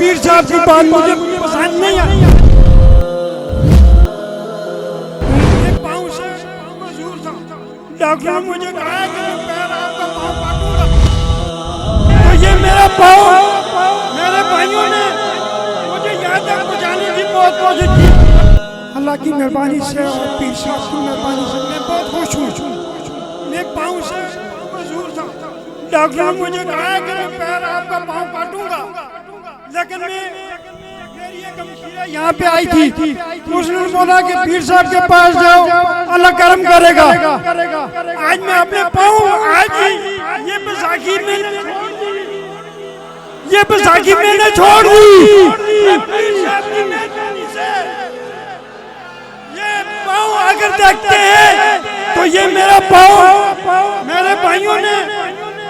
पीर साहब की बात मुझे पसंद नहीं आई। एक पाँव से मजबूर था, डॉक्टर ने मुझे कहा कि मैं पैर आपका पाँव काटूंगा। तो ये मेरा पाँव मेरे भाइयों ने मुझे यहाँ तक पहुँचाने की बहुत कोशिश की। अल्लाह की मेहरबानी से और पीर साहब की मेहरबानी से मैं बहुत खुश हूँ। मैं पाँव से मजबूर था, डॉक्टर ने मुझे कहा कि मैं पैर आपका पाँव काटूंगा, लेकिन मेरी एक हमशीरा यहाँ पे आई थी, उसने बोला कि पीर साहब के पास जाओ, अल्लाह करम करेगा। आज मैं अपने पाँव आज ये बैसाखी मैंने छोड़ दी। ये पाँव अगर देखते हैं तो ये मेरा पाँव मेरे भाइयों ने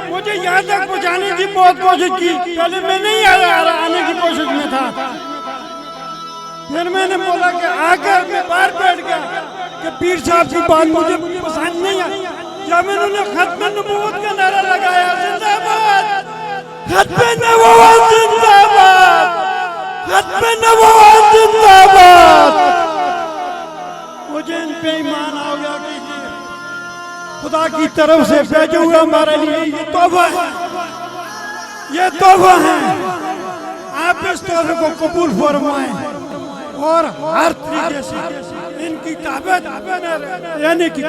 मुझे यहाँ तक पहुँचाने की बहुत कोशिश की। पहले मैं नहीं आने की कोशिश में था, फिर मैंने बोला कि आकर मैं बाहर बैठ गया कि पीर साहब की बात मुझे पसंद नहीं आई। जब इन्होंने खत्म नबूवत का नारा लगाया, जिंदाबाद खत्म नबूवत जिंदाबाद, खत्म नबूवत जिंदाबाद, मुझे इन पे ईमान आ गया कि खुदा की तरफ से भेजा हुआ हमारे लिए ये तोहफा है, ये तोहफा है। आप इस तोहफे को कबूल फरमाएं और हर तरीके से इनकी ताबत रहने की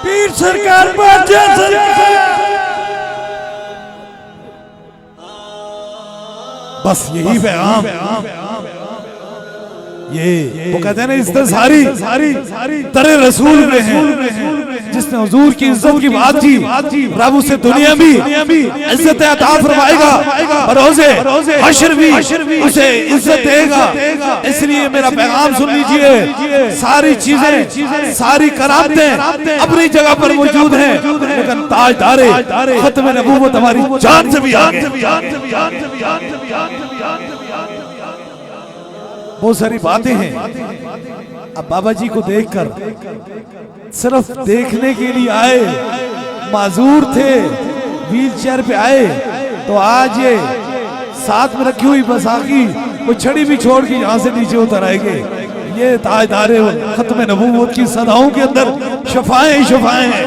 पीर सरकार बादशाह सरकार। बस यही पैगाम, ये वो कहते हैं ना, इस तरह सारी तरह रसूल में है। जिसने हुजूर की इज्जत की बात की, रब उसे दुनिया भी इज्जत अता फरमाएगा और रोज़े हश्र भी उसे इज्जत देगा। इसलिए मेरा पैगाम सुन लीजिए, सारी चीजें सारी करामतें अपनी जगह पर मौजूद हैं, लेकिन ताजदारे खत्म नबूवत हमारी जान से भी आगे। बहुत सारी बातें हैं। अब बाबा जी को देखकर सिर्फ देखने के लिए आए, माजूर थे, व्हील चेयर पे आए, तो आज ये साथ में रखी हुई बैसाखी वो छड़ी भी छोड़ के यहाँ से नीचे उतर आएंगे। ये ताजदारे खत्म नबूवत की सदाओं के अंदर शफाएं शफाएं हैं।